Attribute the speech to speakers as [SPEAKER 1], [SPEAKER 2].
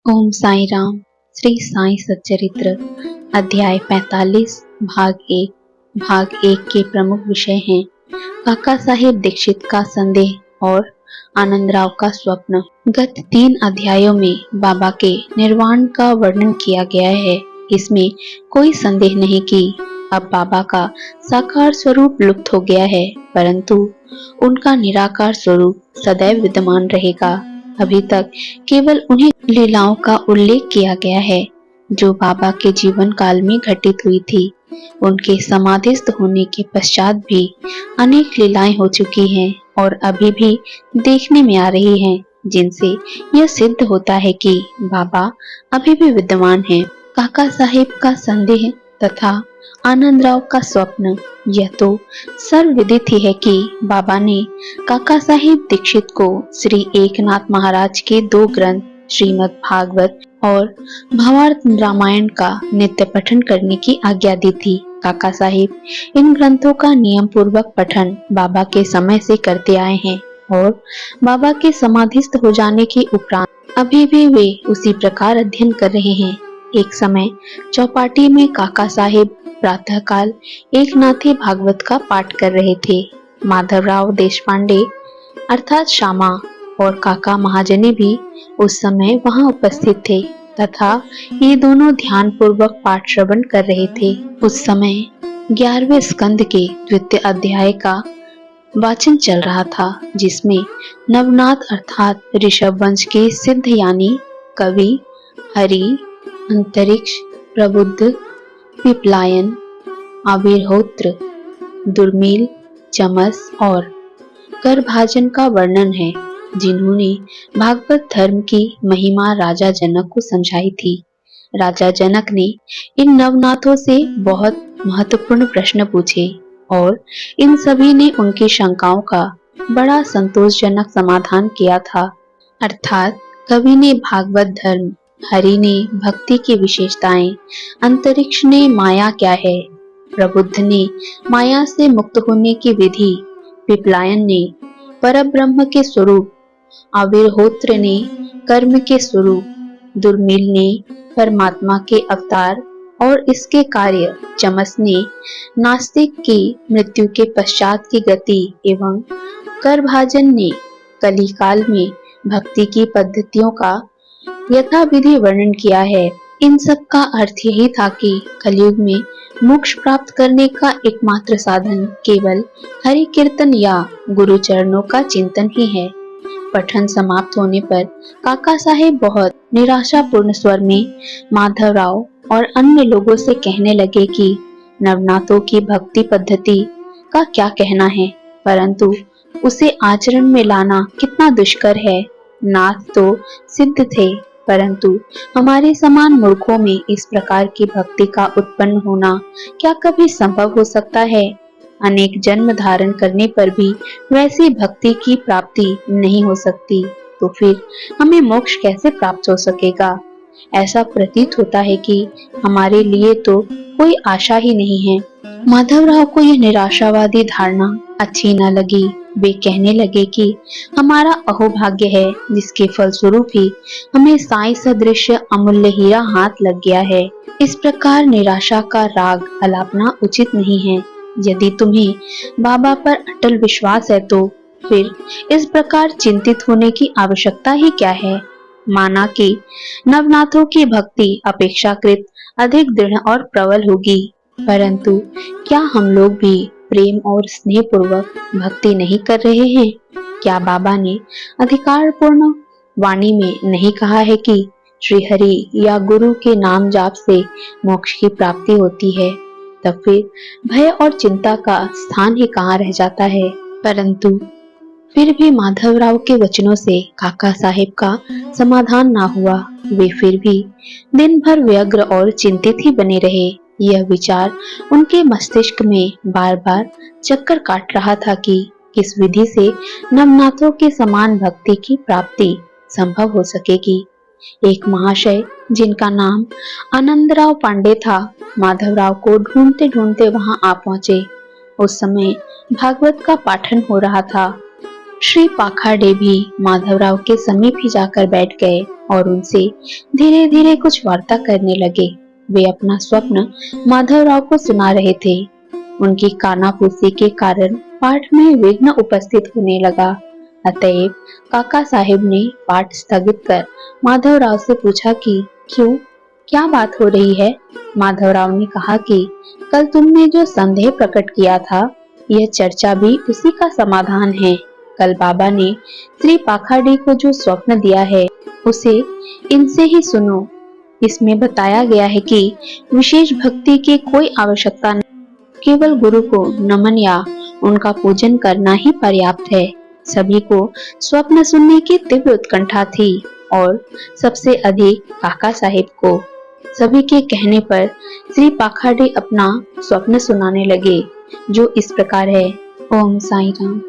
[SPEAKER 1] ओम साई राम। श्री साई सच्चरित्र अध्याय 45 भाग 1 के प्रमुख विषय हैं काका साहेब दीक्षित का संदेह और आनंदराव का स्वप्न। गत 3 अध्यायों में बाबा के निर्वाण का वर्णन किया गया है। इसमें कोई संदेह नहीं कि अब बाबा का साकार स्वरूप लुप्त हो गया है, परंतु उनका निराकार स्वरूप सदैव विद्यमान रहेगा। अभी तक केवल उन्हीं लीलाओं का उल्लेख किया गया है जो बाबा के जीवन काल में घटित हुई थी। उनके समाधिस्थ होने के पश्चात भी अनेक लीलाएं हो चुकी हैं और अभी भी देखने में आ रही हैं, जिनसे यह सिद्ध होता है कि बाबा अभी भी विद्यमान हैं। काका साहेब का संदेह तथा आनंदराव का स्वप्न। यह तो सर्वविदित ही है कि बाबा ने काका साहेब दीक्षित को श्री एकनाथ महाराज के 2 ग्रंथ श्रीमद् भागवत और भावार्थ रामायण का नित्य पठन करने की आज्ञा दी थी। काका साहेब इन ग्रंथों का नियम पूर्वक पठन बाबा के समय से करते आए हैं और बाबा के समाधिस्थ हो जाने के उपरांत अभी भी वे उसी प्रकार अध्ययन कर रहे हैं। एक समय चौपाटी में काका साहेब प्रातःकाल एकनाथी भागवत का पाठ कर रहे थे। माधवराव देशपांडे अर्थात श्यामा और काका महाजनी भी उस समय वहां उपस्थित थे तथा ये दोनों ध्यान पूर्वक पाठ श्रवण कर रहे थे। उस समय 11वें स्कंद के द्वितीय अध्याय का वाचन चल रहा था, जिसमें नवनाथ अर्थात ऋषभ वंश के सिद्ध यानी कवि हरि, अंतरिक्ष, प्रबुद्ध, पिपलायन, आविर्होत्र, दुर्मिल, चमस और करभाजन का वर्णन है, जिन्होंने भागवत धर्म की महिमा राजा जनक को समझाई थी। राजा जनक ने इन नवनाथों से बहुत महत्वपूर्ण प्रश्न पूछे और इन सभी ने उनकी शंकाओं का बड़ा संतोषजनक समाधान किया था। अर्थात कवि ने भागवत धर्म, हरि ने भक्ति की विशेषताएं, अंतरिक्ष ने माया क्या है, प्रबुद्ध ने माया से मुक्त होने की विधि, पिपलायन ने परब्रह्म के स्वरूप, आविर्होत्र ने कर्म के स्वरूप, दुर्मिल ने परमात्मा के अवतार और इसके कार्य, चमस ने नास्तिक की मृत्यु के पश्चात की गति एवं करभाजन ने कलिकाल में भक्ति की पद्धतियों का यथाविधि वर्णन किया है। इन सब का अर्थ यही था कि कलयुग में मोक्ष प्राप्त करने का एकमात्र साधन केवल हरि कीर्तन या गुरु चरणों का चिंतन ही है। पठन समाप्त होने पर काका साहेब बहुत निराशापूर्ण स्वर में माधवराव और अन्य लोगों से कहने लगे कि नवनाथों की भक्ति पद्धति का क्या कहना है, परंतु उसे आचरण में लाना कितना दुष्कर है। नाथ तो सिद्ध थे, परंतु हमारे समान मूर्खों में इस प्रकार की भक्ति का उत्पन्न होना क्या कभी संभव हो सकता है? अनेक जन्म धारण करने पर भी वैसी भक्ति की प्राप्ति नहीं हो सकती, तो फिर हमें मोक्ष कैसे प्राप्त हो सकेगा? ऐसा प्रतीत होता है कि हमारे लिए तो कोई आशा ही नहीं है। माधवराव को यह निराशावादी धारणा अच्छी न लगी। वे कहने लगे कि हमारा अहोभाग्य है, जिसके फलस्वरूप ही हमें साई सदृश अमूल्य हीरा हाथ लग गया है। इस प्रकार निराशा का राग अलापना उचित नहीं है। यदि तुम्हें बाबा पर अटल विश्वास है तो फिर इस प्रकार चिंतित होने की आवश्यकता ही क्या है? माना कि नवनाथों की भक्ति अपेक्षाकृत अधिक दृढ़ और प्रबल होगी, परंतु क्या हम लोग भी प्रेम और स्नेह पूर्वक भक्ति नहीं कर रहे हैं? क्या बाबा ने अधिकार पूर्ण वाणी में नहीं कहा है कि श्री हरि या गुरु के नाम जाप से मोक्ष की प्राप्ति होती है? तब फिर भय और चिंता का स्थान ही कहाँ रह जाता है? परंतु फिर भी माधवराव के वचनों से काका साहेब का समाधान ना हुआ। वे फिर भी दिन भर व्यग्र और चिंतित ही बने रहे। यह विचार उनके मस्तिष्क में बार बार चक्कर काट रहा था कि किस विधि से नवनाथों के समान भक्ति की प्राप्ति संभव हो सकेगी। एक महाशय जिनका नाम आनंदराव पांडे था, माधवराव को ढूंढते ढूंढते वहां आ पहुंचे। उस समय भागवत का पाठन हो रहा था। श्री पाखाडे भी माधवराव के समीप ही जाकर बैठ गए और उनसे धीरे धीरे कुछ वार्ता करने लगे। वे अपना स्वप्न माधवराव को सुना रहे थे। उनकी कानाफूसी के कारण पाठ में विघ्न उपस्थित होने लगा। अतएव काका साहेब ने पाठ स्थगित कर माधवराव से पूछा कि क्यों, क्या बात हो रही है। माधवराव ने कहा कि कल तुमने जो संदेह प्रकट किया था, यह चर्चा भी उसी का समाधान है। कल बाबा ने श्री पाखाडी को जो स्वप्न दिया है, उसे इनसे ही सुनो। इसमें बताया गया है कि विशेष भक्ति की कोई आवश्यकता नहीं, केवल गुरु को नमन या उनका पूजन करना ही पर्याप्त है। सभी को स्वप्न सुनने की तीव्र उत्कंठा थी और सबसे अधिक काका साहेब को। सभी के कहने पर श्री पाखाडी अपना स्वप्न सुनाने लगे, जो इस प्रकार है। ओम साईं राम।